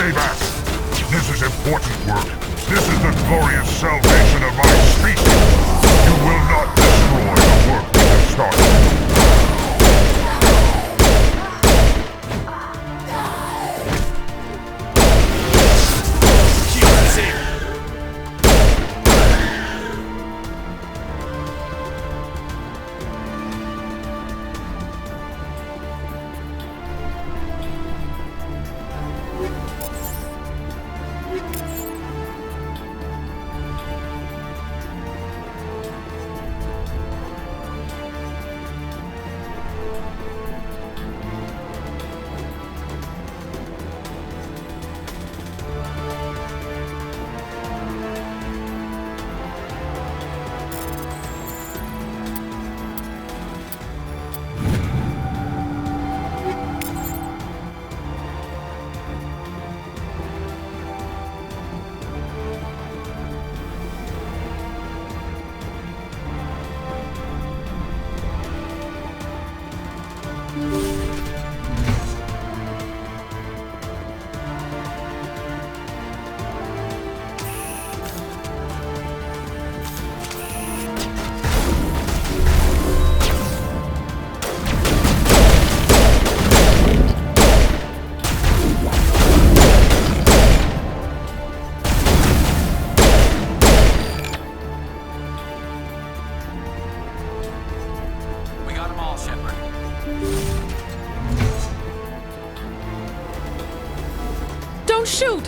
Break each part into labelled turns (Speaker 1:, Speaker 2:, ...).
Speaker 1: Stay back! This is important work. This is the glorious salvation of my species. You will not destroy the work we have started.
Speaker 2: Don't shoot!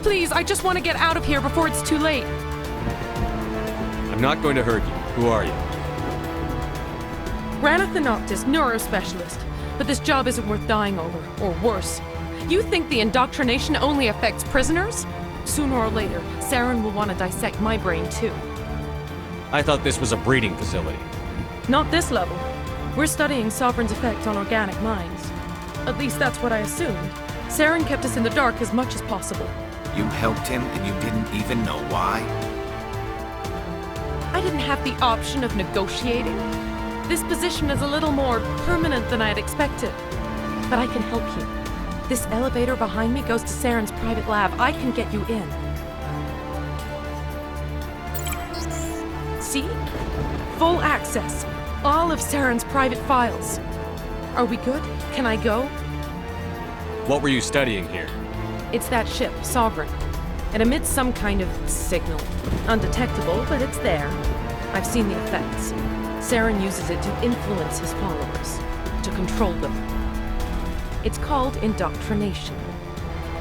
Speaker 2: Please, I just want to get out of here before it's too late.
Speaker 3: I'm not going to hurt you. Who are you?
Speaker 2: Ranathan Noctis, neurospecialist. But this job isn't worth dying over, or worse. You think the indoctrination only affects prisoners? Sooner or later, Saren will want to dissect my brain too.
Speaker 3: I thought this was a breeding facility.
Speaker 2: Not this level. We're studying Sovereign's effect on organic minds. At least that's what I assumed. Saren kept us in the dark as much as possible.
Speaker 4: You helped him and you didn't even know why?
Speaker 2: I didn't have the option of negotiating. This position is a little more permanent than I had expected. But I can help you. This elevator behind me goes to Saren's private lab. I can get you in. See? Full access. All of Saren's private files. Are we good? Can I go?
Speaker 3: What were you studying here?
Speaker 2: It's that ship, Sovereign. It emits some kind of signal. Undetectable, but it's there. I've seen the effects. Saren uses it to influence his followers, to control them. It's called indoctrination.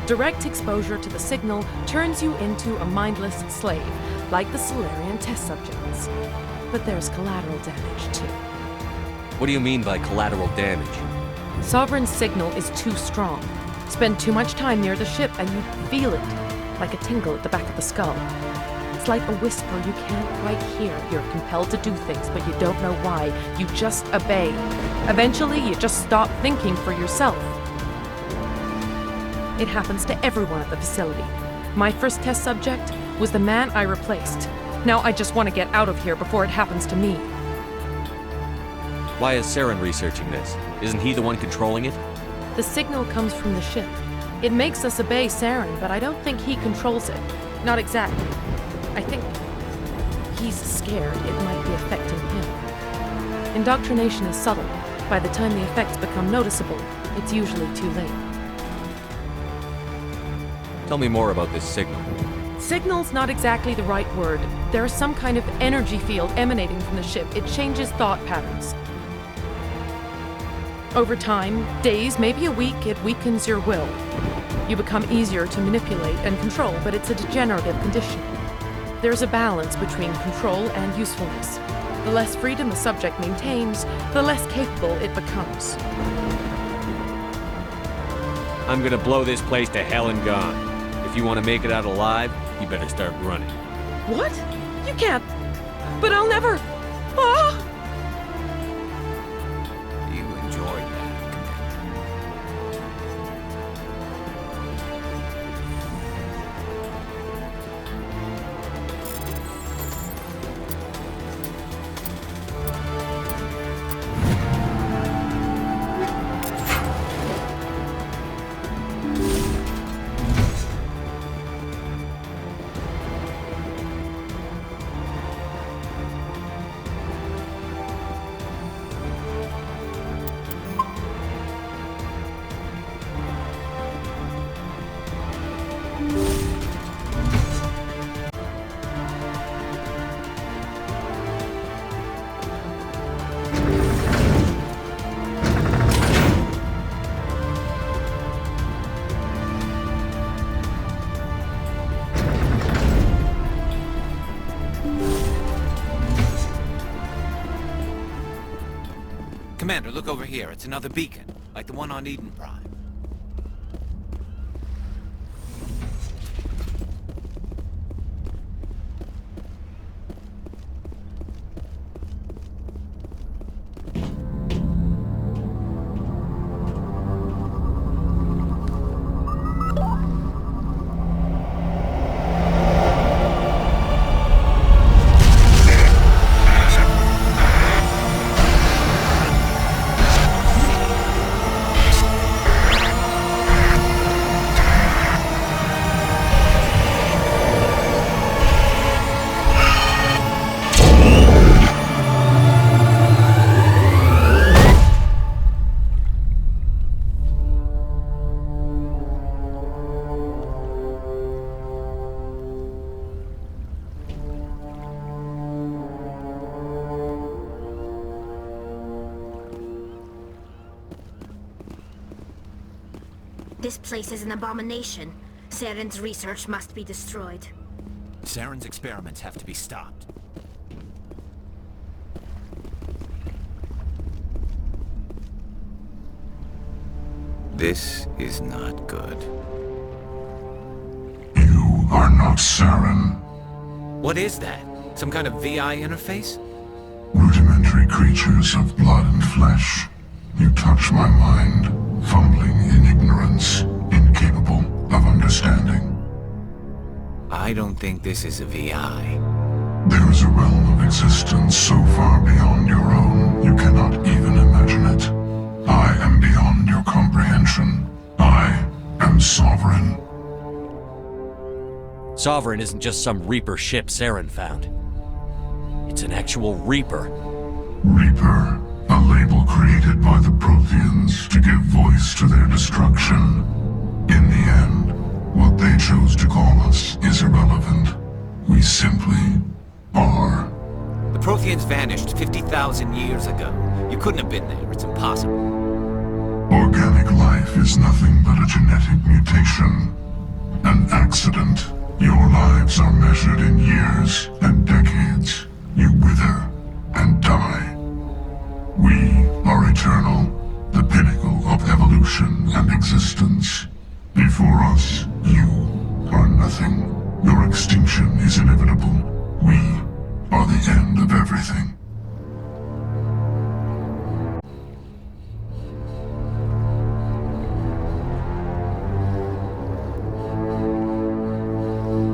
Speaker 2: Direct exposure to the signal turns you into a mindless slave, like the Solarian test subjects. But there's collateral damage, too.
Speaker 3: What do you mean by collateral damage?
Speaker 2: Sovereign's signal is too strong. Spend too much time near the ship and you feel it, like a tingle at the back of the skull. It's like a whisper you can't quite hear. You're compelled to do things, but you don't know why. You just obey. Eventually, you just stop thinking for yourself. It happens to everyone at the facility. My first test subject was the man I replaced. Now I just want to get out of here before it happens to me.
Speaker 3: Why is Saren researching this? Isn't he the one controlling it?
Speaker 2: The signal comes from the ship. It makes us obey Saren, but I don't think he controls it. Not exactly. I think he's scared it might be affecting him. Indoctrination is subtle. By the time the effects become noticeable, it's usually too late.
Speaker 3: Tell me more about this signal.
Speaker 2: Signal's not exactly the right word. There is some kind of energy field emanating from the ship. It changes thought patterns. Over time, days, maybe a week, it weakens your will. You become easier to manipulate and control, but it's a degenerative condition. There's a balance between control and usefulness. The less freedom the subject maintains, the less capable it becomes.
Speaker 3: I'm gonna blow this place to hell and gone. If you want to make it out alive, you better start running.
Speaker 2: What? You can't. But I'll never. Ah!
Speaker 4: You enjoyed that, Commander. Commander, look over here. It's another beacon, like the one on Eden Prime.
Speaker 5: This place is an abomination. Saren's research must be destroyed.
Speaker 4: Saren's experiments have to be stopped. This is not good.
Speaker 1: You are not Saren.
Speaker 4: What is that? Some kind of VI interface?
Speaker 1: Rudimentary creatures of blood and flesh. You touch my mind, fumbling in ignorance, incapable of understanding.
Speaker 4: I don't think this is a VI.
Speaker 1: There is a realm of existence so far beyond your own, you cannot even imagine it. I am beyond your comprehension. I am sovereign.
Speaker 3: Sovereign isn't just some Reaper ship Saren found. It's an actual Reaper.
Speaker 1: Reaper, a label created by the Protheans to give voice to their destruction. In the end, what they chose to call us is irrelevant. We simply are.
Speaker 4: The Protheans vanished 50,000 years ago. You couldn't have been there. It's impossible.
Speaker 1: Organic life is nothing but a genetic mutation. An accident. Your lives are measured in years and decades. You wither and die. We are eternal, the pinnacle of evolution and existence. Before us, you are nothing. Your extinction is inevitable. We are the end of everything.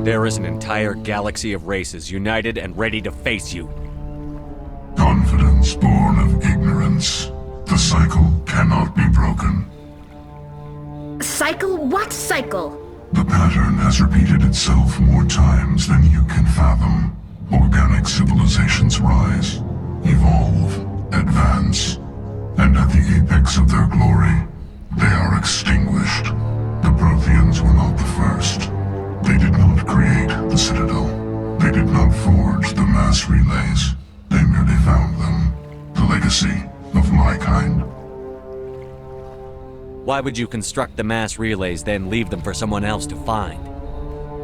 Speaker 3: There is an entire galaxy of races united and ready to face you.
Speaker 1: Confidence born of ignorance. The cycle cannot be broken.
Speaker 5: Cycle? What cycle?
Speaker 1: The pattern has repeated itself more times than you can fathom. Organic civilizations rise, evolve, advance, and at the apex of their glory, they are extinguished. The Protheans were not the first. They did not create the Citadel. They did not forge the mass relays. They merely found them. The legacy of my kind.
Speaker 3: Why would you construct the mass relays, then leave them for someone else to find?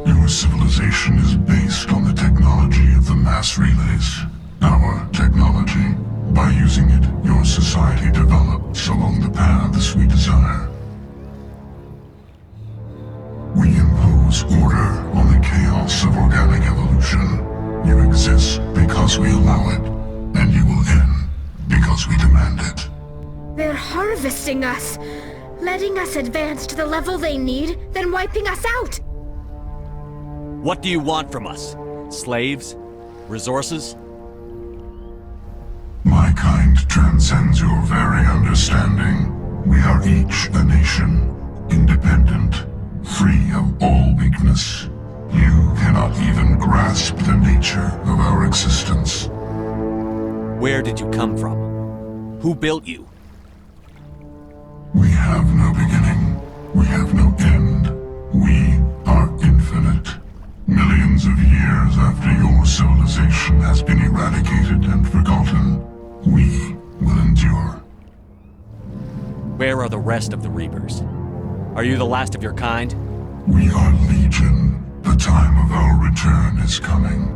Speaker 1: Your civilization is based on the technology of the mass relays. Our technology. By using it, your society develops along the paths we desire. We impose order on the chaos of organic evolution. You exist because we allow it, and you will end because we demand it.
Speaker 5: They're harvesting us, letting us advance to the level they need, then wiping us out.
Speaker 3: What do you want from us? Slaves? Resources?
Speaker 1: My kind transcends your very understanding. We are each a nation, independent, free of all weakness. You cannot even grasp the nature of our existence.
Speaker 3: Where did you come from? Who built you?
Speaker 1: We have no beginning. We have no end. We are infinite. Millions of years after your civilization has been eradicated and forgotten, we will endure.
Speaker 3: Where are the rest of the Reapers? Are you the last of your kind?
Speaker 1: We are legion. The time of our return is coming.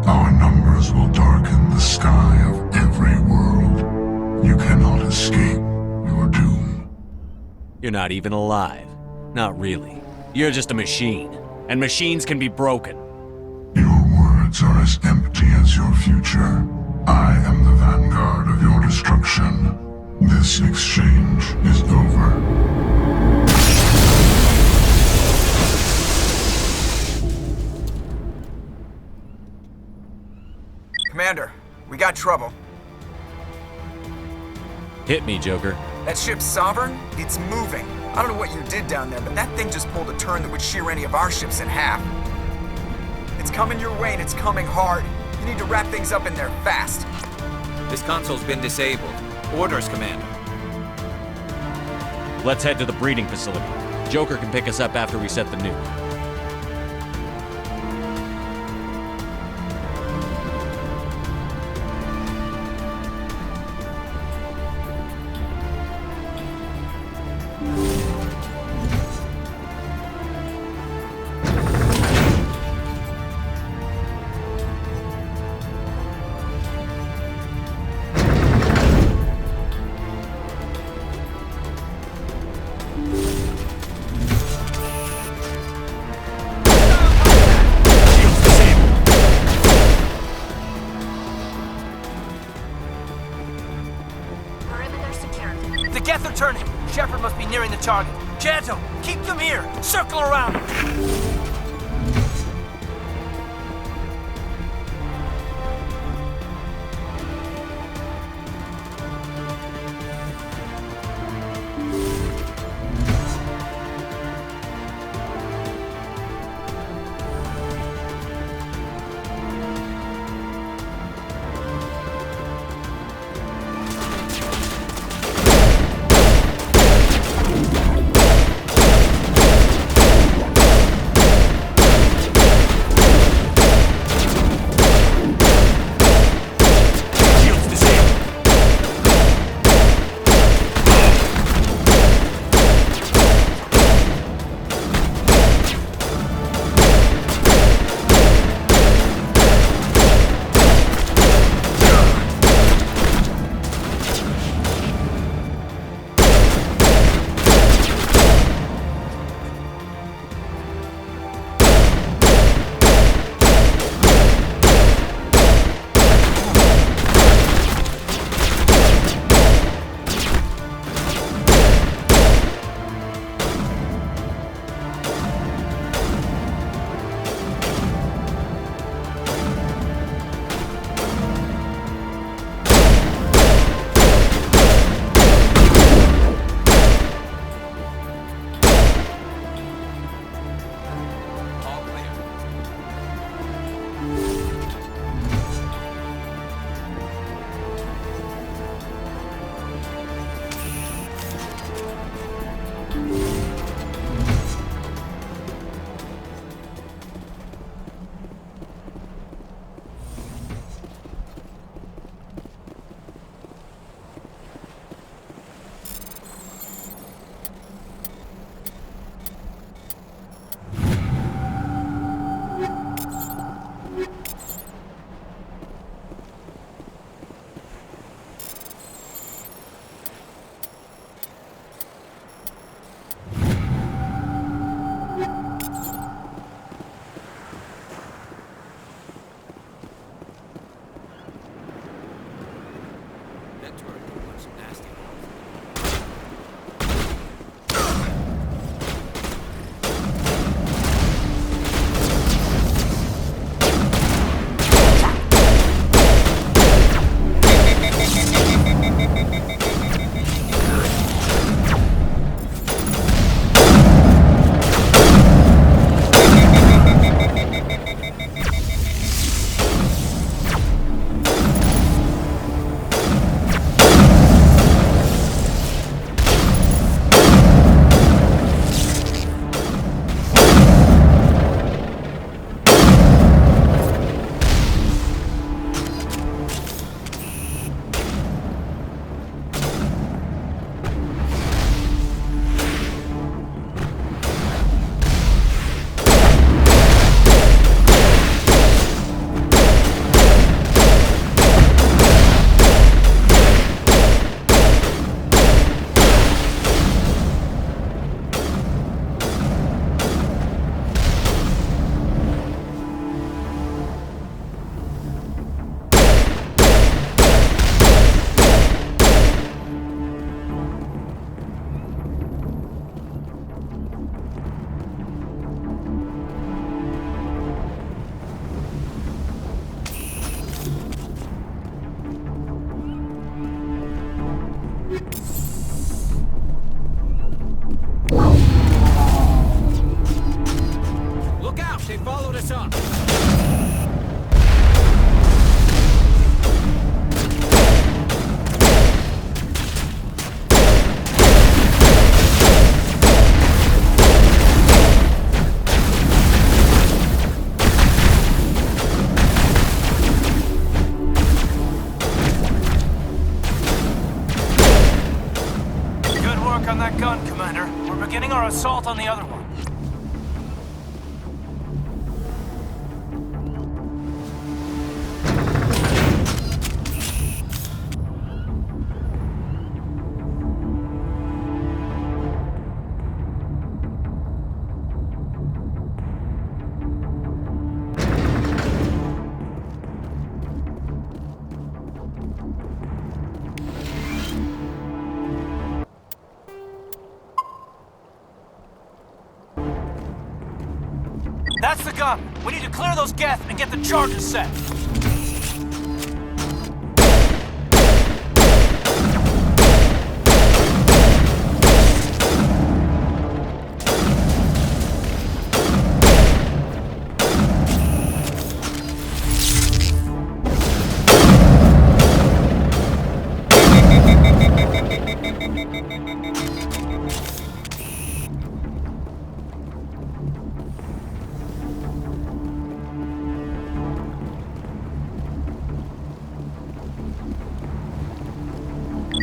Speaker 1: Our numbers will darken the sky of every world. You cannot escape your doom.
Speaker 3: You're not even alive. Not really. You're just a machine. And machines can be broken.
Speaker 1: Your words are as empty as your future. I am the vanguard of your destruction. This exchange is over.
Speaker 6: Commander, we got trouble.
Speaker 3: Hit me, Joker.
Speaker 6: That ship's Sovereign? It's moving. I don't know what you did down there, but that thing just pulled a turn that would shear any of our ships in half. It's coming your way and it's coming hard. You need to wrap things up in there fast.
Speaker 4: This console's been disabled. Orders, Commander.
Speaker 3: Let's head to the breeding facility. Joker can pick us up after we set the nuke.
Speaker 7: The Geth are turning. Shepard must be nearing the target. Janto, keep them here. Circle around. assault on the other one. That's the gun. We need to clear those Geth and get the charges set.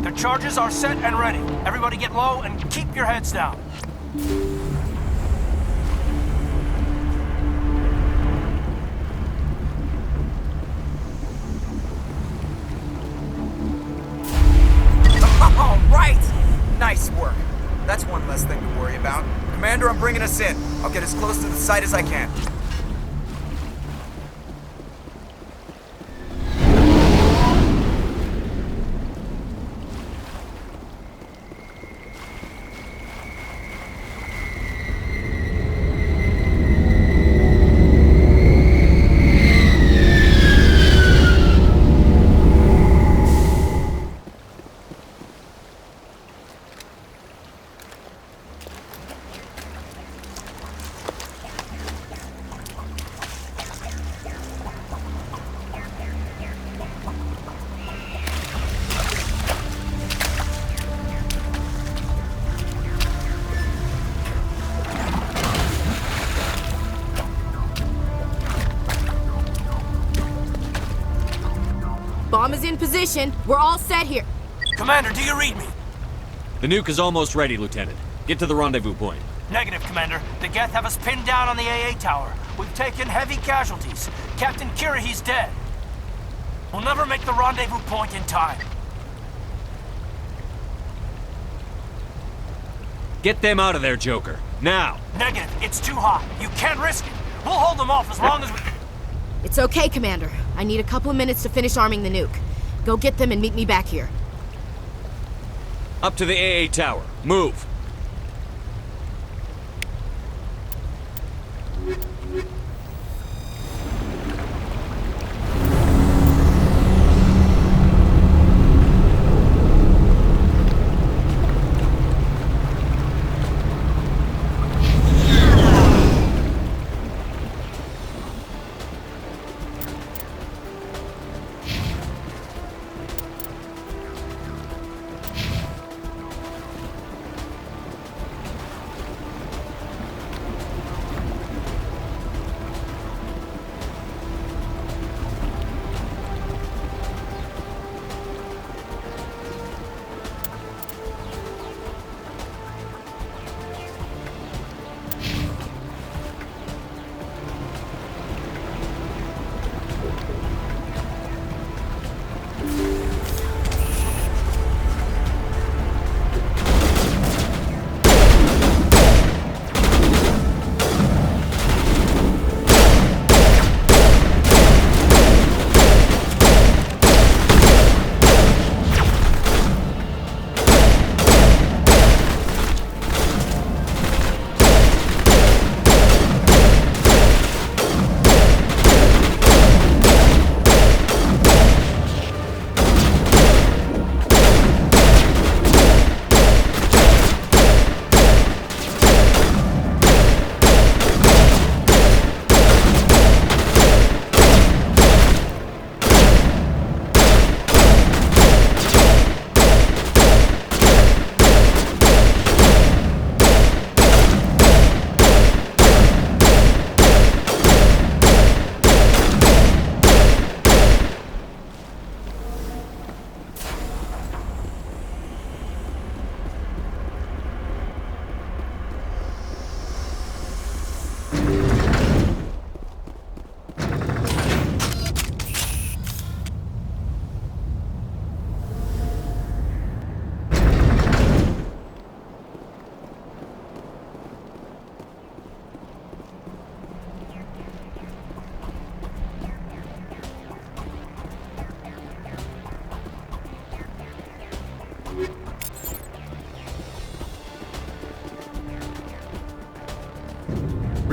Speaker 7: The charges are set and ready. Everybody get low and keep your heads down.
Speaker 6: All right! Nice work. That's one less thing to worry about. Commander, I'm bringing us in. I'll get as close to the site as I can.
Speaker 8: Bomb is in position. We're all set here.
Speaker 7: Commander, do you read me?
Speaker 3: The nuke is almost ready, Lieutenant. Get to the rendezvous point.
Speaker 7: Negative, Commander. The Geth have us pinned down on the AA tower. We've taken heavy casualties. Captain Kirahi's dead. We'll never make the rendezvous point in time.
Speaker 3: Get them out of there, Joker. Now!
Speaker 7: Negative. It's too hot. You can't risk it. We'll hold them off as long as we...
Speaker 8: It's okay, Commander. I need a couple of minutes to finish arming the nuke. Go get them and meet me back here.
Speaker 3: Up to the AA tower. Move!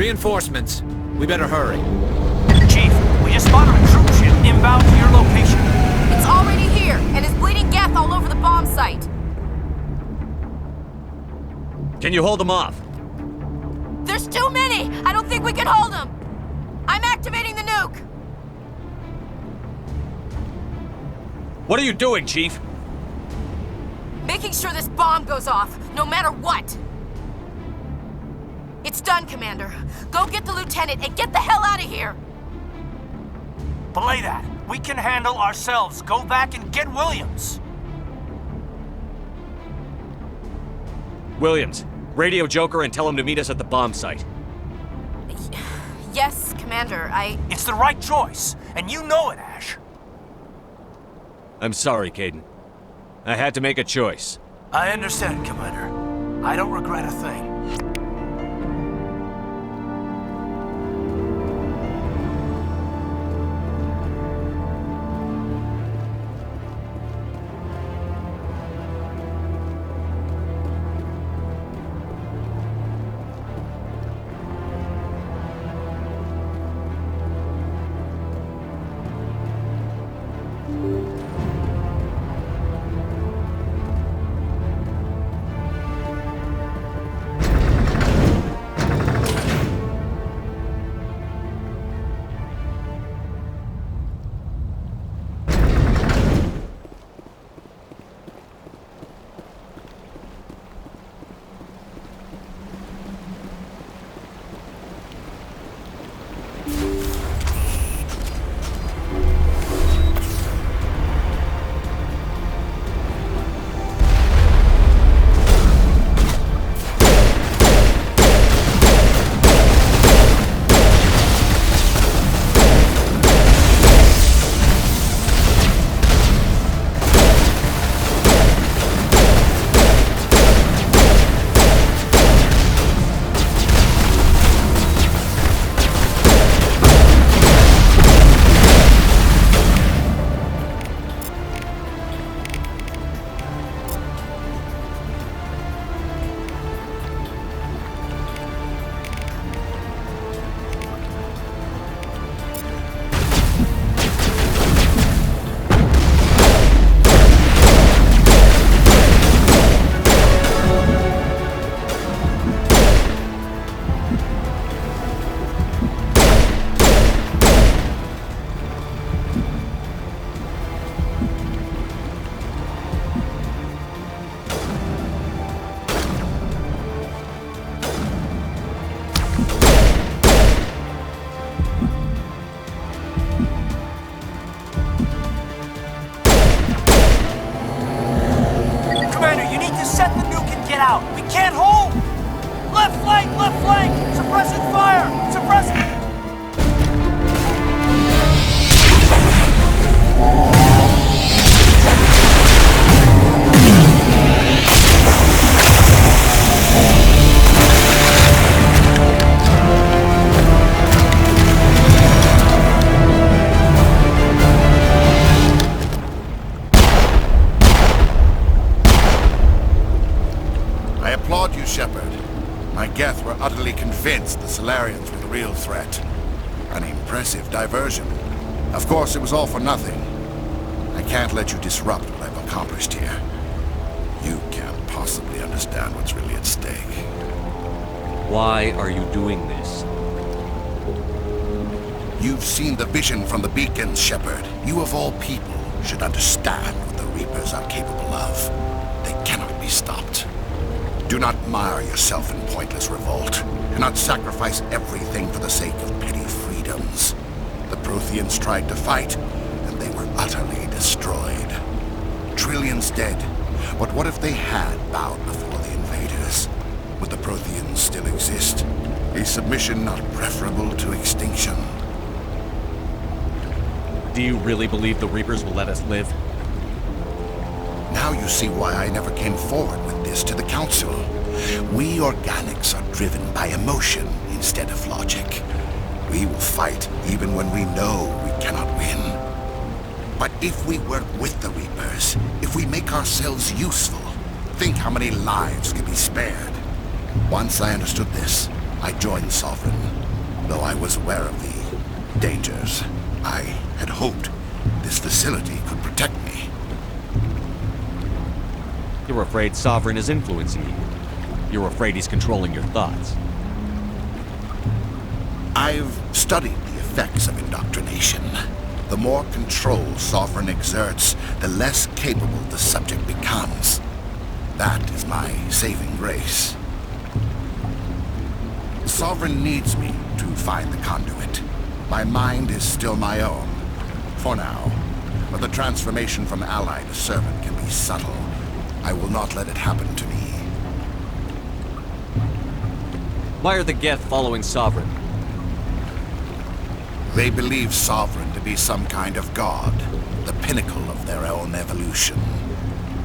Speaker 4: Reinforcements. We better hurry.
Speaker 7: Chief, we just spotted a troop ship inbound to your location.
Speaker 8: It's already here, and is bleeding Geth all over the bomb site.
Speaker 3: Can you hold them off?
Speaker 8: There's too many! I don't think we can hold them! I'm activating the nuke!
Speaker 3: What are you doing, Chief?
Speaker 8: Making sure this bomb goes off, no matter what! It's done, Commander. Go get the lieutenant and get the hell out of here!
Speaker 7: Belay that. We can handle ourselves. Go back and get Williams.
Speaker 3: Williams, radio Joker and tell him to meet us at the bomb site.
Speaker 8: Yes, Commander,
Speaker 7: It's the right choice, and you know it, Ash.
Speaker 3: I'm sorry, Caden. I had to make a choice.
Speaker 7: I understand, Commander. I don't regret a thing.
Speaker 1: utterly convinced the Solarians were the real threat. An impressive diversion. Of course, it was all for nothing. I can't let you disrupt what I've accomplished here. You can't possibly understand what's really at stake.
Speaker 3: Why are you doing this?
Speaker 1: You've seen the vision from the beacons, Shepard. You of all people should understand what the Reapers are capable of. They cannot be stopped. Do not mire yourself in pointless revolt. Do not sacrifice everything for the sake of petty freedoms. The Protheans tried to fight, and they were utterly destroyed. Trillions dead. But what if they had bowed before the invaders? Would the Protheans still exist? Is submission not preferable to extinction?
Speaker 3: Do you really believe the Reapers will let us live?
Speaker 1: Now you see why I never came forward with this to the Council. We organics are driven by emotion instead of logic. We will fight even when we know we cannot win. But if we work with the Reapers, if we make ourselves useful, think how many lives can be spared. Once I understood this,
Speaker 9: I joined Sovereign, though I was aware of the dangers. I had hoped this facility could protect me.
Speaker 3: You're afraid Sovereign is influencing you. You're afraid he's controlling your thoughts.
Speaker 9: I've studied the effects of indoctrination. The more control Sovereign exerts, the less capable the subject becomes. That is my saving grace. Sovereign needs me to find the conduit. My mind is still my own, for now. But the transformation from ally to servant can be subtle. I will not let it happen to me.
Speaker 3: Why are the Geth following Sovereign?
Speaker 9: They believe Sovereign to be some kind of god, the pinnacle of their own evolution.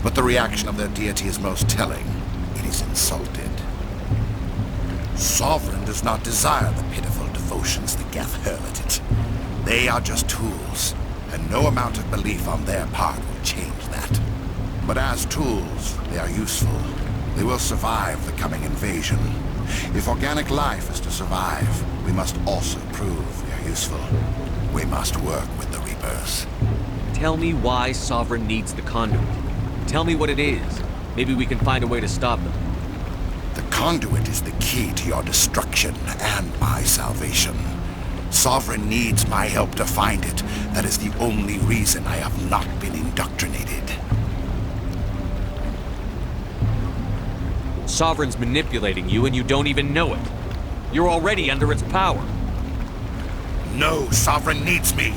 Speaker 9: But the reaction of their deity is most telling. It is insulted. Sovereign does not desire the pitiful devotions the Geth hurl at it. They are just tools, and no amount of belief on their part will change that. But as tools, they are useful. They will survive the coming invasion. If organic life is to survive, we must also prove we are useful. We must work with the Reapers.
Speaker 3: Tell me why Sovereign needs the conduit. Tell me what it is. Maybe we can find a way to stop them.
Speaker 9: The conduit is the key to your destruction and my salvation. Sovereign needs my help to find it. That is the only reason I have not been indoctrinated.
Speaker 3: Sovereign's manipulating you and you don't even know it. You're already under its power.
Speaker 9: No, Sovereign needs me.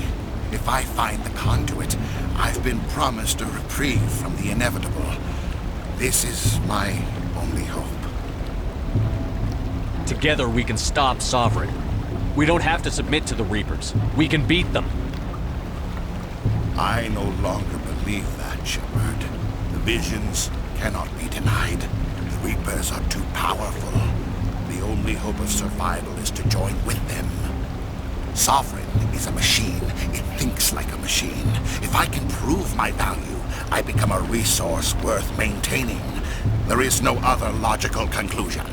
Speaker 9: If I find the conduit, I've been promised a reprieve from the inevitable. This is my only hope.
Speaker 3: Together we can stop Sovereign. We don't have to submit to the Reapers. We can beat them.
Speaker 9: I no longer believe that, Shepard. The visions cannot be denied. The Reapers are too powerful. The only hope of survival is to join with them. Sovereign is a machine. It thinks like a machine. If I can prove my value, I become a resource worth maintaining. There is no other logical conclusion.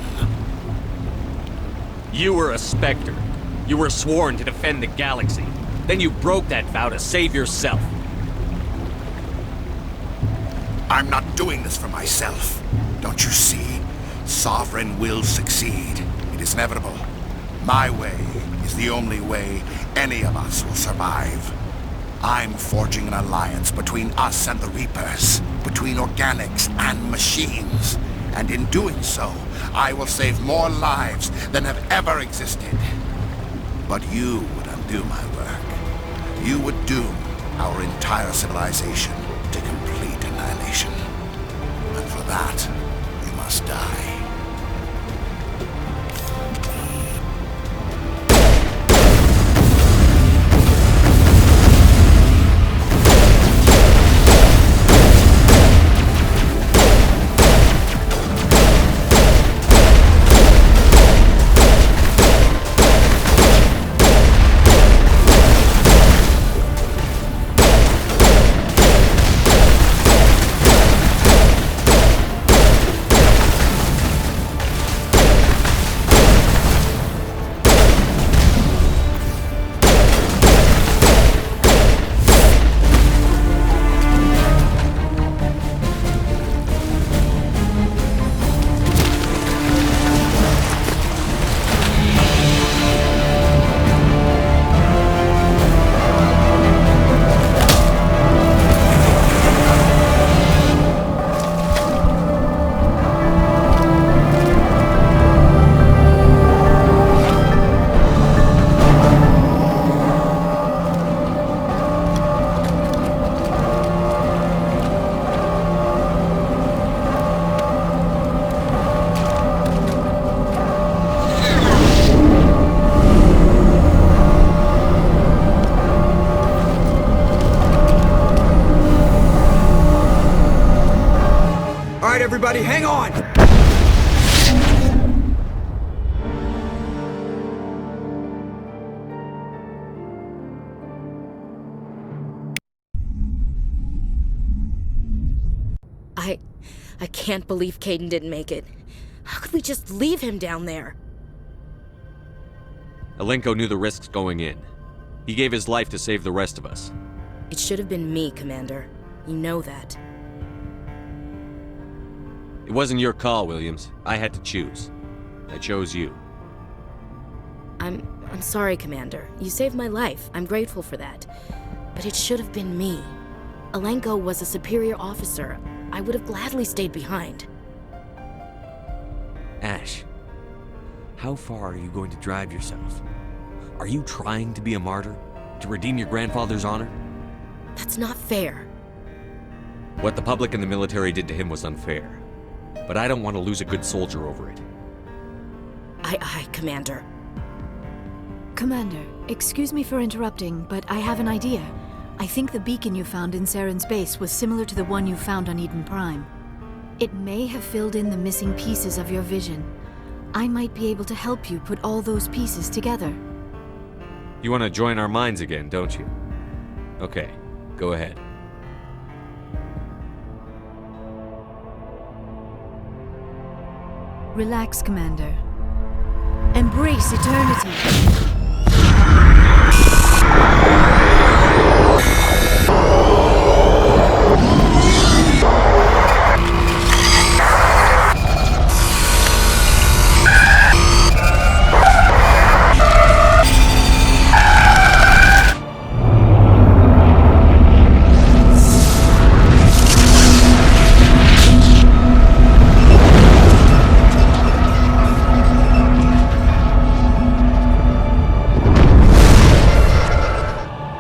Speaker 3: You were a Spectre. You were sworn to defend the galaxy. Then you broke that vow to save yourself.
Speaker 9: I'm not doing this for myself. Don't you see? Sovereign will succeed. It is inevitable. My way is the only way any of us will survive. I'm forging an alliance between us and the Reapers, between organics and machines. And in doing so, I will save more lives than have ever existed. But you would undo my work. You would doom our entire civilization to complete annihilation. And for that, you must die.
Speaker 6: Everybody, hang on!
Speaker 8: I can't believe Caden didn't make it. How could we just leave him down there?
Speaker 3: Alenko knew the risks going in. He gave his life to save the rest of us.
Speaker 8: It should have been me, Commander. You know that.
Speaker 3: It wasn't your call, Williams. I had to choose. I chose you.
Speaker 8: I'm sorry, Commander. You saved my life. I'm grateful for that. But it should have been me. Alenko was a superior officer. I would have gladly stayed behind.
Speaker 3: Ash, how far are you going to drive yourself? Are you trying to be a martyr? To redeem your grandfather's honor?
Speaker 8: That's not fair.
Speaker 3: What the public and the military did to him was unfair. But I don't want to lose a good soldier over it.
Speaker 8: Aye, Commander.
Speaker 10: Commander, excuse me for interrupting, but I have an idea. I think the beacon you found in Saren's base was similar to the one you found on Eden Prime. It may have filled in the missing pieces of your vision. I might be able to help you put all those pieces together.
Speaker 3: You want to join our minds again, don't you? Okay, go ahead.
Speaker 10: Relax, Commander. Embrace eternity.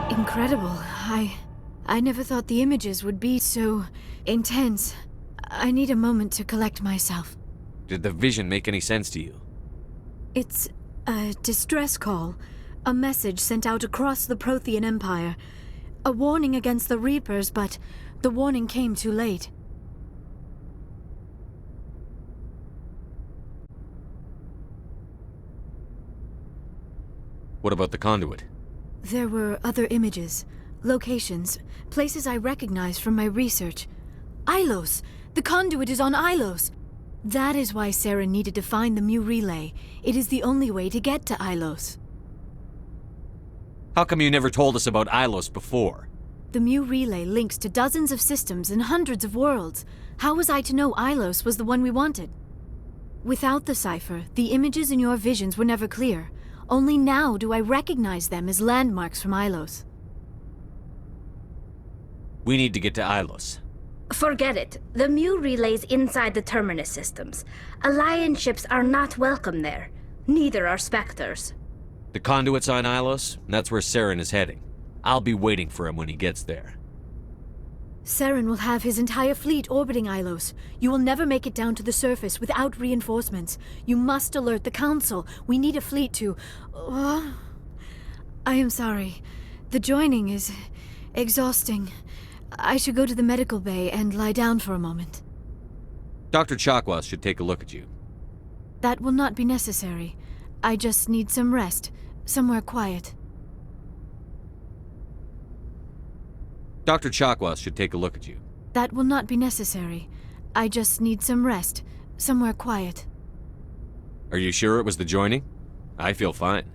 Speaker 10: Incredible. I never thought the images would be so intense. I need a moment to collect myself.
Speaker 3: Did the vision make any sense to you?
Speaker 10: It's a distress call. A message sent out across the Prothean Empire. A warning against the Reapers, but the warning came too late.
Speaker 3: What about the conduit?
Speaker 10: There were other images, locations, places I recognized from my research. Ilos! The conduit is on Ilos! That is why Saren needed to find the Mu relay. It is the only way to get to Ilos.
Speaker 3: How come you never told us about Ilos before?
Speaker 10: The Mu relay links to dozens of systems and hundreds of worlds. How was I to know Ilos was the one we wanted? Without the cipher, the images in your visions were never clear. Only now do I recognize them as landmarks from Ilos.
Speaker 3: We need to get to Ilos.
Speaker 5: Forget it. The Mu relay's inside the Terminus systems. Alliance ships are not welcome there. Neither are Spectres.
Speaker 3: The conduit's on Ilos, and that's where Saren is heading. I'll be waiting for him when he gets there.
Speaker 10: Saren will have his entire fleet orbiting Ilos. You will never make it down to the surface without reinforcements. You must alert the Council. We need a fleet to... I am sorry. The joining is exhausting. I should go to the medical bay and lie down for a moment.
Speaker 3: Dr. Chakwas should take a look at you.
Speaker 10: That will not be necessary. I just need some rest. Somewhere quiet.
Speaker 3: Dr. Chakwas should take a look at you.
Speaker 10: That will not be necessary. I just need some rest. Somewhere quiet.
Speaker 3: Are you sure it was the joining? I feel fine.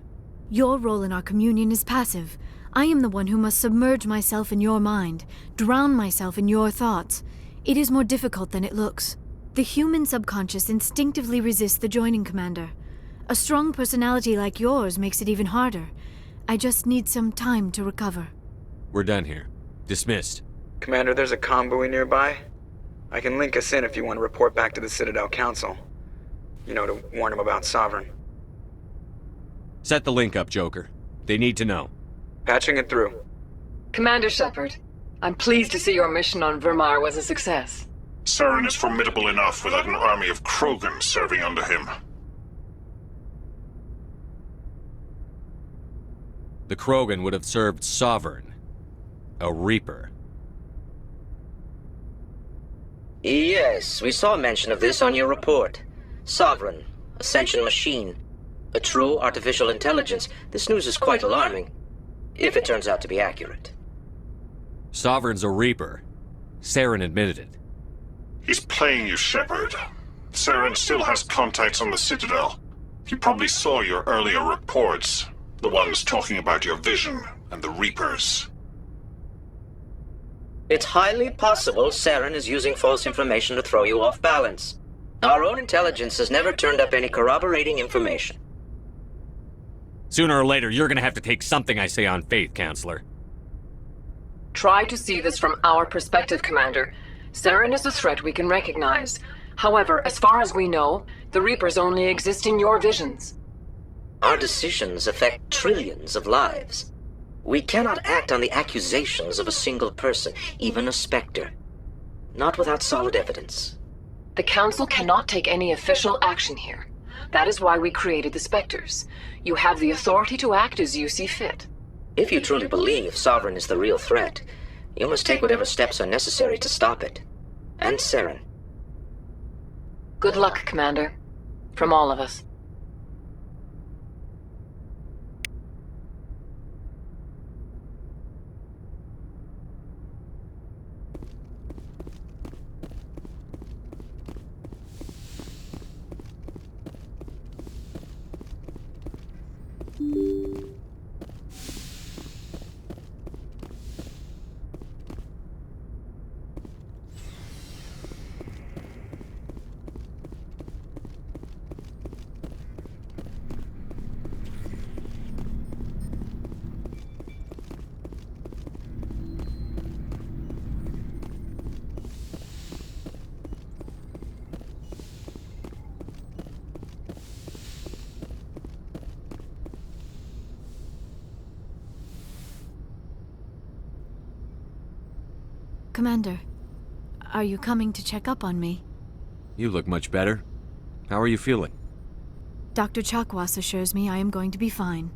Speaker 10: Your role in our communion is passive. I am the one who must submerge myself in your mind, drown myself in your thoughts. It is more difficult than it looks. The human subconscious instinctively resists the joining, Commander. A strong personality like yours makes it even harder. I just need some time to recover.
Speaker 3: We're done here. Dismissed.
Speaker 6: Commander, there's a convoy nearby. I can link us in if you want to report back to the Citadel Council. You know, to warn them about Sovereign.
Speaker 3: Set the link up, Joker. They need to know.
Speaker 6: Patching it through.
Speaker 11: Commander Shepard, I'm pleased to see your mission on Vermar was a success.
Speaker 1: Saren is formidable enough without an army of Krogan serving under him.
Speaker 3: The Krogan would have served Sovereign. A Reaper.
Speaker 12: Yes, we saw mention of this on your report. Sovereign, Ascension machine, a true artificial intelligence. This news is quite alarming, if it turns out to be accurate.
Speaker 3: Sovereign's a Reaper. Saren admitted it.
Speaker 1: He's playing you, Shepard. Saren still has contacts on the Citadel. He probably saw your earlier reports. The ones talking about your vision and the Reapers.
Speaker 12: It's highly possible Saren is using false information to throw you off balance. Our own intelligence has never turned up any corroborating information.
Speaker 3: Sooner or later, you're gonna have to take something I say on faith, Counselor.
Speaker 11: Try to see this from our perspective, Commander. Saren is a threat we can recognize. However, as far as we know, the Reapers only exist in your visions.
Speaker 12: Our decisions affect trillions of lives. We cannot act on the accusations of a single person, even a Spectre. Not without solid evidence.
Speaker 11: The Council cannot take any official action here. That is why we created the Spectres. You have the authority to act as you see fit.
Speaker 12: If you truly believe Sovereign is the real threat, you must take whatever steps are necessary to stop it. And Saren.
Speaker 11: Good luck, Commander. From all of us.
Speaker 10: Commander, are you coming to check up on me?
Speaker 3: You look much better. How are you feeling?
Speaker 10: Dr. Chakwas assures me I am going to be fine.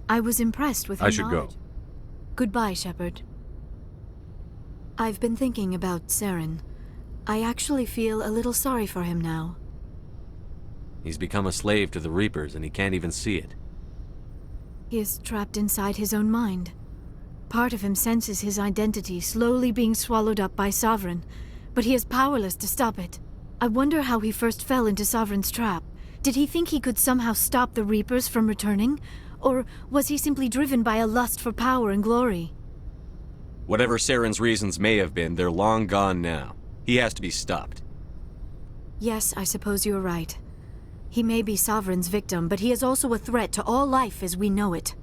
Speaker 10: I was impressed with her
Speaker 3: I should go.
Speaker 10: Goodbye, Shepard. I've been thinking about Saren. I actually feel a little sorry for him now.
Speaker 3: He's become a slave to the Reapers, and he can't even see it.
Speaker 10: He is trapped inside his own mind. Part of him senses his identity slowly being swallowed up by Sovereign, but he is powerless to stop it. I wonder how he first fell into Sovereign's trap. Did he think he could somehow stop the Reapers from returning? Or was he simply driven by a lust for power and glory?
Speaker 3: Whatever Saren's reasons may have been, they're long gone now. He has to be stopped.
Speaker 10: Yes, I suppose you're right. He may be Sovereign's victim, but he is also a threat to all life as we know it.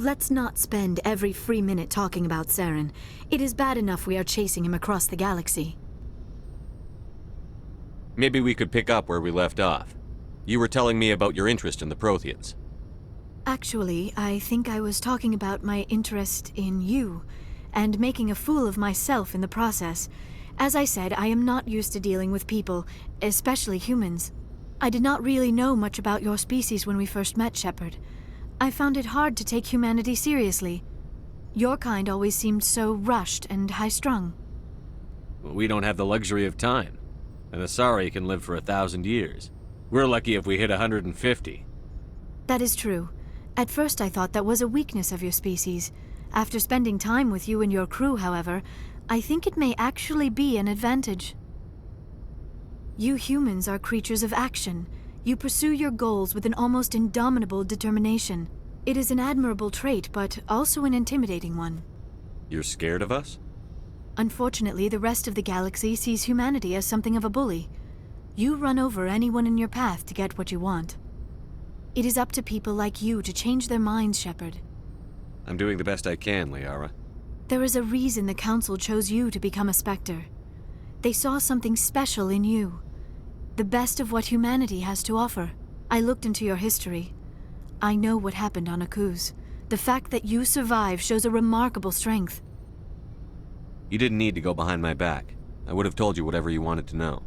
Speaker 10: Let's not spend every free minute talking about Saren. It is bad enough we are chasing him across the galaxy.
Speaker 3: Maybe we could pick up where we left off. You were telling me about your interest in the Protheans.
Speaker 10: Actually, I think I was talking about my interest in you, and making a fool of myself in the process. As I said, I am not used to dealing with people, especially humans. I did not really know much about your species when we first met, Shepard. I found it hard to take humanity seriously. Your kind always seemed so rushed and high-strung.
Speaker 3: Well, we don't have the luxury of time. An Asari can live for 1,000 years. We're lucky if we hit 150.
Speaker 10: That is true. At first I thought that was a weakness of your species. After spending time with you and your crew, however, I think it may actually be an advantage. You humans are creatures of action. You pursue your goals with an almost indomitable determination. It is an admirable trait, but also an intimidating one.
Speaker 3: You're scared of us?
Speaker 10: Unfortunately, the rest of the galaxy sees humanity as something of a bully. You run over anyone in your path to get what you want. It is up to people like you to change their minds, Shepard.
Speaker 3: I'm doing the best I can, Liara.
Speaker 10: There is a reason the Council chose you to become a Spectre. They saw something special in you. The best of what humanity has to offer. I looked into your history. I know what happened on Akuz. The fact that you survived shows a remarkable strength.
Speaker 3: You didn't need to go behind my back. I would have told you whatever you wanted to know.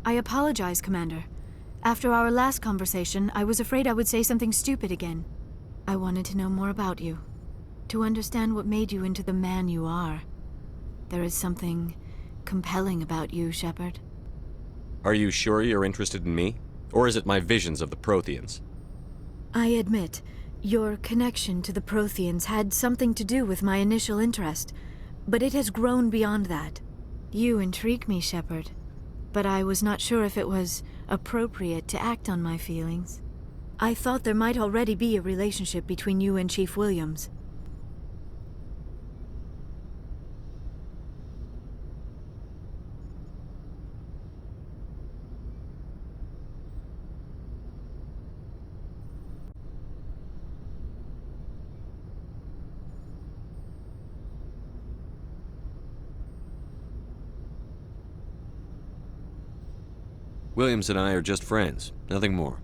Speaker 10: I apologize, Commander. After our last conversation, I was afraid I would say something stupid again. I wanted to know more about you. To understand what made you into the man you are. There is something compelling about you, Shepard.
Speaker 3: Are you sure you're interested in me? Or is it my visions of the Protheans?
Speaker 10: I admit, your connection to the Protheans had something to do with my initial interest, but it has grown beyond that. You intrigue me, Shepard, but I was not sure if it was appropriate to act on my feelings. I thought there might already be a relationship between you and Chief Williams.
Speaker 3: Williams and I are just friends, nothing more.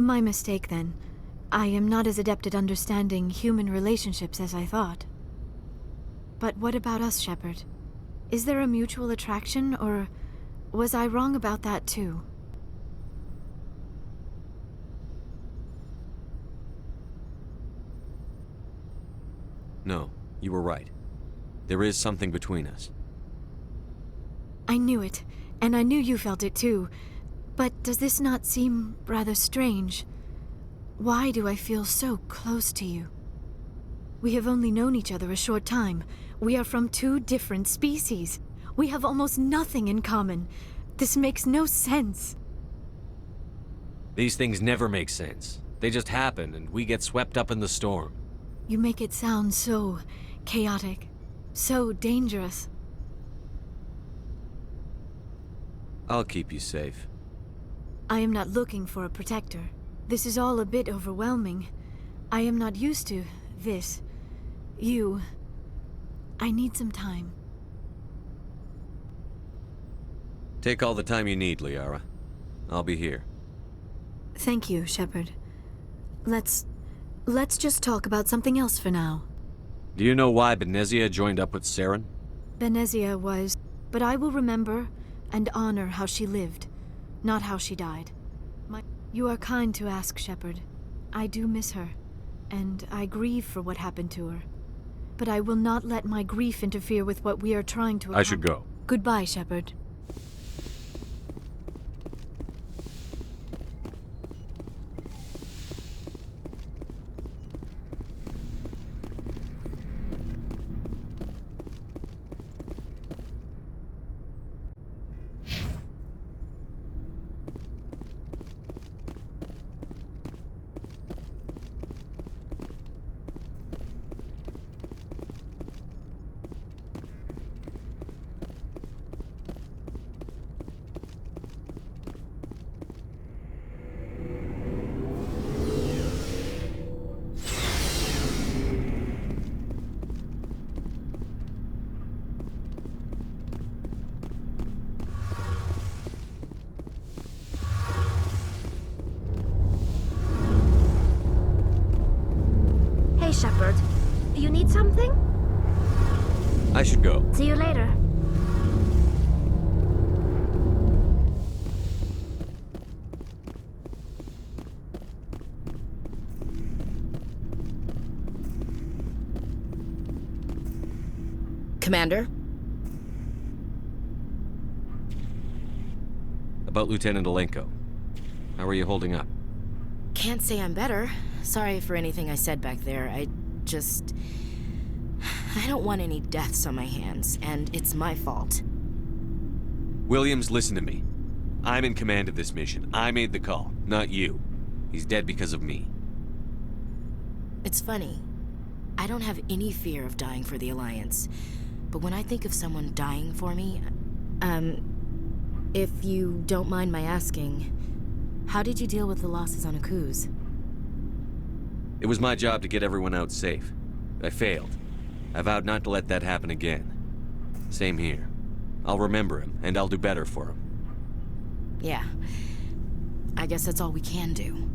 Speaker 10: My mistake, then. I am not as adept at understanding human relationships as I thought. But what about us, Shepard? Is there a mutual attraction, or was I wrong about that too?
Speaker 3: No, you were right. There is something between us.
Speaker 10: I knew it, and I knew you felt it too. But does this not seem rather strange? Why do I feel so close to you? We have only known each other a short time. We are from two different species. We have almost nothing in common. This makes no sense.
Speaker 3: These things never make sense. They just happen, and we get swept up in the storm.
Speaker 10: You make it sound so chaotic, so dangerous.
Speaker 3: I'll keep you safe.
Speaker 10: I am not looking for a protector. This is all a bit overwhelming. I am not used to this. You. I need some time.
Speaker 3: Take all the time you need, Liara. I'll be here.
Speaker 10: Thank you, Shepard. Let's just talk about something else for now.
Speaker 3: Do you know why Benezia joined up with Saren?
Speaker 10: Benezia was... But I will remember and honor how she lived, not how she died. You are kind to ask, Shepard. I do miss her, and I grieve for what happened to her. But I will not let my grief interfere with what we are trying to accomplish.
Speaker 3: I should go.
Speaker 10: Goodbye, Shepard.
Speaker 5: Hey, Shepard. You need something?
Speaker 3: I should go.
Speaker 5: See you later.
Speaker 8: Commander?
Speaker 3: About Lieutenant Alenko. How are you holding up?
Speaker 8: Can't say I'm better. Sorry for anything I said back there. I don't want any deaths on my hands, and it's my fault.
Speaker 3: Williams, listen to me. I'm in command of this mission. I made the call, not you. He's dead because of me.
Speaker 8: It's funny. I don't have any fear of dying for the Alliance. But when I think of someone dying for me, if you don't mind my asking, how did you deal with the losses on Akuz?
Speaker 3: It was my job to get everyone out safe. I failed. I vowed not to let that happen again. Same here. I'll remember him, and I'll do better for him.
Speaker 8: Yeah. I guess that's all we can do.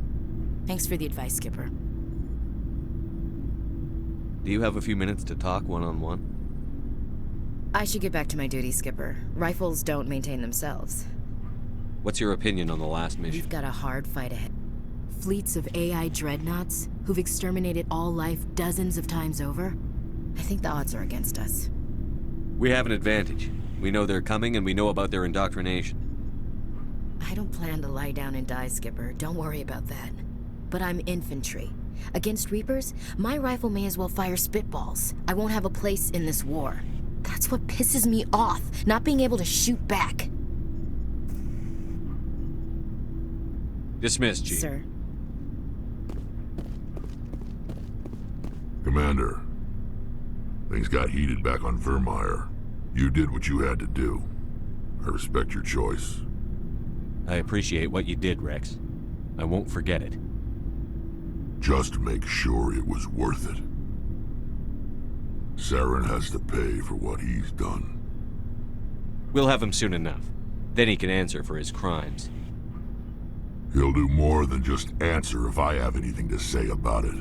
Speaker 8: Thanks for the advice, Skipper.
Speaker 3: Do you have a few minutes to talk one-on-one?
Speaker 8: I should get back to my duty, Skipper. Rifles don't maintain themselves.
Speaker 3: What's your opinion on the last mission?
Speaker 8: We've got a hard fight ahead. Fleets of AI dreadnoughts who've exterminated all life dozens of times over. I think the odds are against us.
Speaker 3: We have an advantage. We know they're coming, and we know about their indoctrination.
Speaker 8: I don't plan to lie down and die, Skipper. Don't worry about that. But I'm infantry. Against Reapers, my rifle may as well fire spitballs. I won't have a place in this war. That's what pisses me off, not being able to shoot back.
Speaker 3: Dismissed, Chief.
Speaker 8: Sir.
Speaker 1: Commander, things got heated back on Vermeer. You did what you had to do. I respect your choice.
Speaker 3: I appreciate what you did, Rex. I won't forget it.
Speaker 1: Just make sure it was worth it. Saren has to pay for what he's done.
Speaker 3: We'll have him soon enough. Then he can answer for his crimes.
Speaker 1: He'll do more than just answer if I have anything to say about it.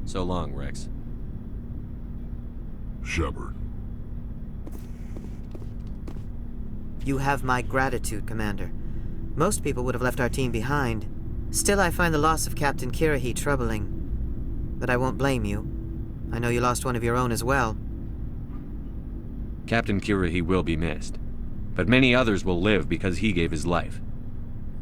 Speaker 3: So long, Rex.
Speaker 1: Shepard.
Speaker 13: You have my gratitude, Commander. Most people would have left our team behind. Still, I find the loss of Captain Kirrahe troubling. But I won't blame you. I know you lost one of your own as well.
Speaker 3: Captain Kirrahe will be missed. But many others will live because he gave his life.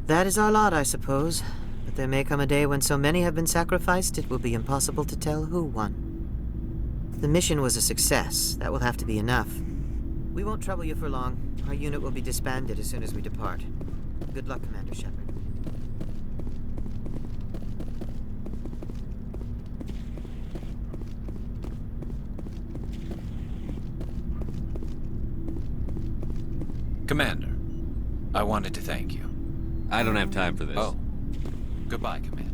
Speaker 13: That is our lot, I suppose. But there may come a day when so many have been sacrificed, it will be impossible to tell who won. The mission was a success. That will have to be enough. We won't trouble you for long. Our unit will be disbanded as soon as we depart. Good luck, Commander Shepard.
Speaker 4: Commander, I wanted to thank you.
Speaker 3: I don't have time for this.
Speaker 4: Oh. Goodbye, Commander.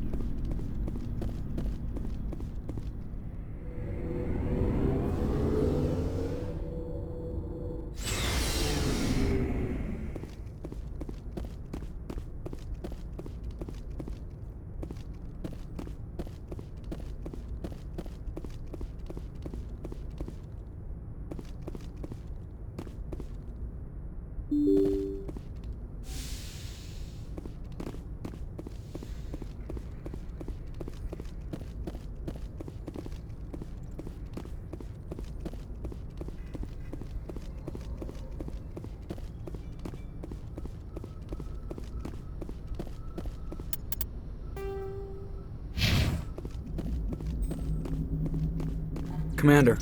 Speaker 6: Commander,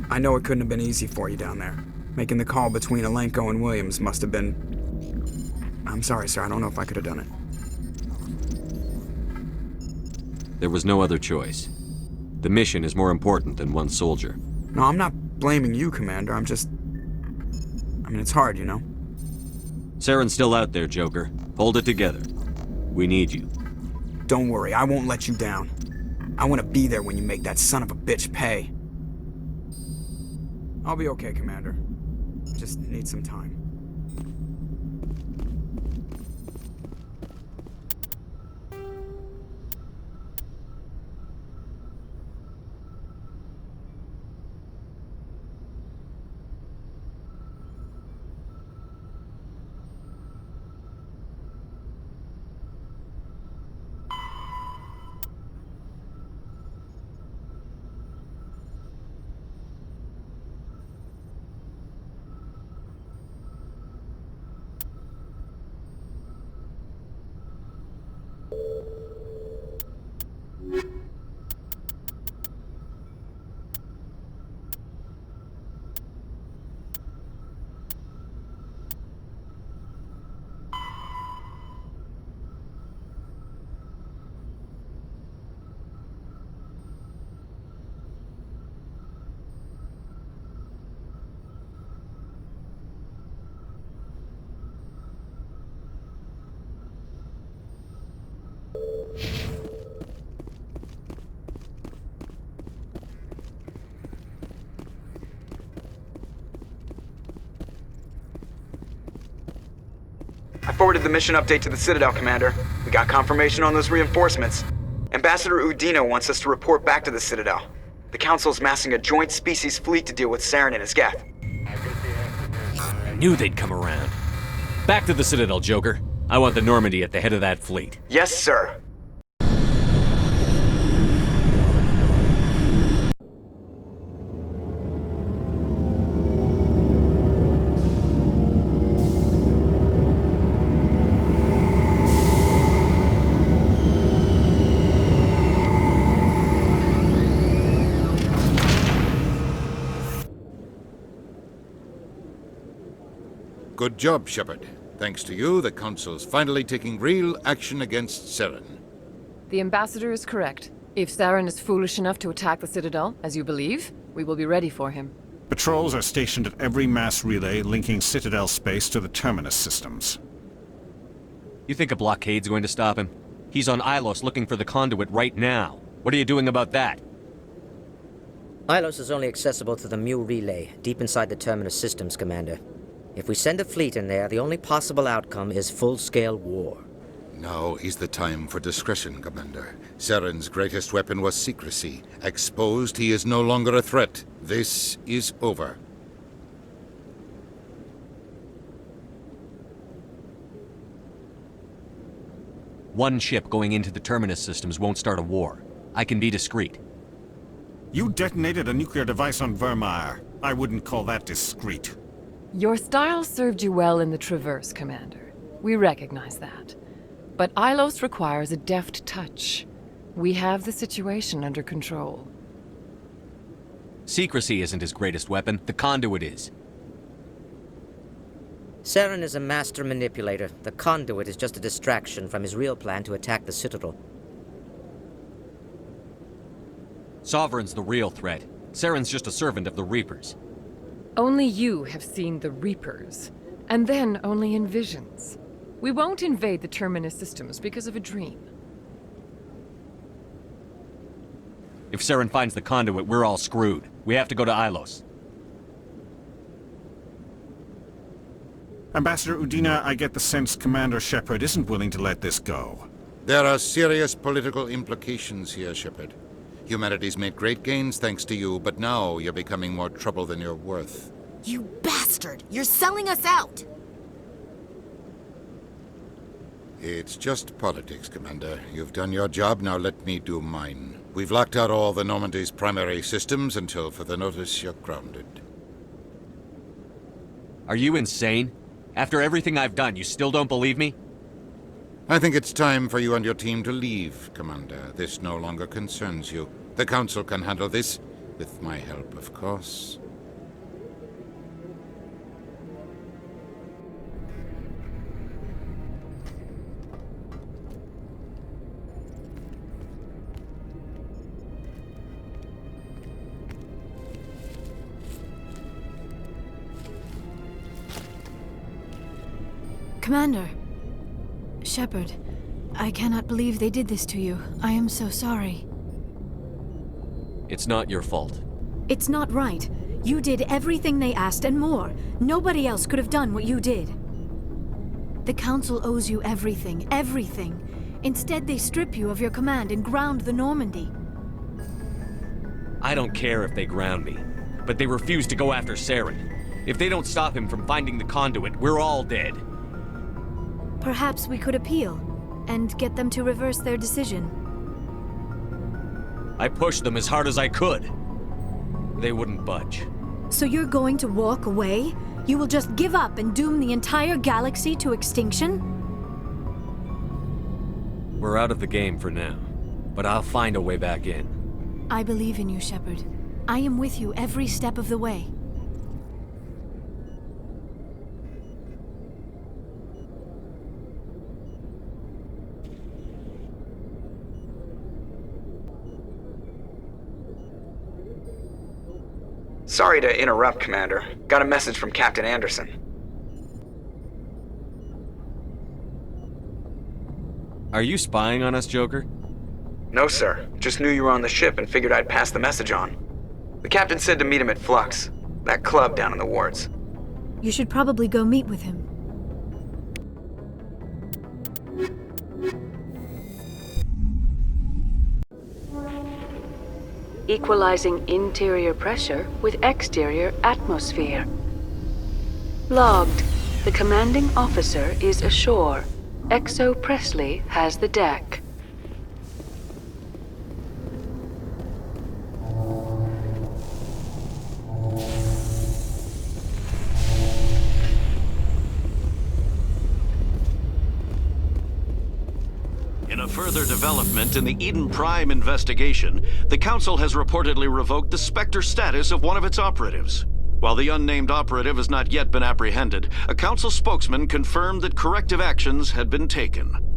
Speaker 6: I know it couldn't have been easy for you down there. Making the call between Alenko and Williams must have been... I'm sorry, sir. I don't know if I could have done it.
Speaker 3: There was no other choice. The mission is more important than one soldier.
Speaker 6: No, I'm not blaming you, Commander. I'm just... I mean, it's hard, you know?
Speaker 3: Saren's still out there, Joker. Hold it together. We need you.
Speaker 6: Don't worry. I won't let you down. I want to be there when you make that son of a bitch pay. I'll be okay, Commander. Just need some time. I forwarded the mission update to the Citadel, Commander. We got confirmation on those reinforcements. Ambassador Udino wants us to report back to the Citadel. The Council's massing a joint species fleet to deal with Saren and his Geth.
Speaker 3: I knew they'd come around. Back to the Citadel, Joker. I want the Normandy at the head of that fleet.
Speaker 6: Yes, sir.
Speaker 9: Good job, Shepard.
Speaker 14: Thanks to you, the Council's finally taking real action against Saren.
Speaker 11: The Ambassador is correct. If Saren is foolish enough to attack the Citadel, as you believe, we will be ready for him.
Speaker 15: Patrols are stationed at every mass relay linking Citadel space to the Terminus systems.
Speaker 3: You think a blockade's going to stop him? He's on Ilos looking for the conduit right now. What are you doing about that?
Speaker 12: Ilos is only accessible to the Mu relay, deep inside the Terminus systems, Commander. If we send a fleet in there, the only possible outcome is full-scale war.
Speaker 14: Now is the time for discretion, Commander. Saren's greatest weapon was secrecy. Exposed, he is no longer a threat. This is over.
Speaker 3: One ship going into the Terminus systems won't start a war. I can be discreet.
Speaker 15: You detonated a nuclear device on Vermeer. I wouldn't call that discreet.
Speaker 11: Your style served you well in the Traverse, Commander. We recognize that. But Ilos requires a deft touch. We have the situation under control.
Speaker 3: Secrecy isn't his greatest weapon. The conduit is.
Speaker 12: Saren is a master manipulator. The conduit is just a distraction from his real plan to attack the Citadel.
Speaker 3: Sovereign's the real threat. Saren's just a servant of the Reapers.
Speaker 11: Only you have seen the Reapers, and then only in visions. We won't invade the Terminus systems because of a dream.
Speaker 3: If Saren finds the conduit, we're all screwed. We have to go to Ilos.
Speaker 15: Ambassador Udina, I get the sense Commander Shepard isn't willing to let this go.
Speaker 14: There are serious political implications here, Shepard. Humanity's made great gains thanks to you, but now you're becoming more trouble than you're worth.
Speaker 8: You bastard! You're selling us out!
Speaker 14: It's just politics, Commander. You've done your job, now let me do mine. We've locked out all the Normandy's primary systems until further notice you're grounded.
Speaker 3: Are you insane? After everything I've done, you still don't believe me?
Speaker 14: I think it's time for you and your team to leave, Commander. This no longer concerns you. The Council can handle this, with my help, of course.
Speaker 10: Commander. Shepard, I cannot believe they did this to you. I am so sorry.
Speaker 3: It's not your fault.
Speaker 10: It's not right. You did everything they asked and more. Nobody else could have done what you did. The Council owes you everything, everything. Instead, they strip you of your command and ground the Normandy.
Speaker 3: I don't care if they ground me, but they refuse to go after Saren. If they don't stop him from finding the conduit, we're all dead.
Speaker 10: Perhaps we could appeal, and get them to reverse their decision.
Speaker 3: I pushed them as hard as I could. They wouldn't budge.
Speaker 10: So you're going to walk away? You will just give up and doom the entire galaxy to extinction?
Speaker 3: We're out of the game for now, but I'll find a way back in.
Speaker 10: I believe in you, Shepard. I am with you every step of the way.
Speaker 6: Sorry to interrupt, Commander. Got a message from Captain Anderson.
Speaker 3: Are you spying on us, Joker?
Speaker 6: No, sir. Just knew you were on the ship and figured I'd pass the message on. The captain said to meet him at Flux, that club down in the wards.
Speaker 10: You should probably go meet with him.
Speaker 16: Equalizing interior pressure with exterior atmosphere. Logged. The commanding officer is ashore. Exo Presley has the deck.
Speaker 17: In a further development in the Eden Prime investigation, the Council has reportedly revoked the Spectre status of one of its operatives. While the unnamed operative has not yet been apprehended, a council spokesman confirmed that corrective actions had been taken.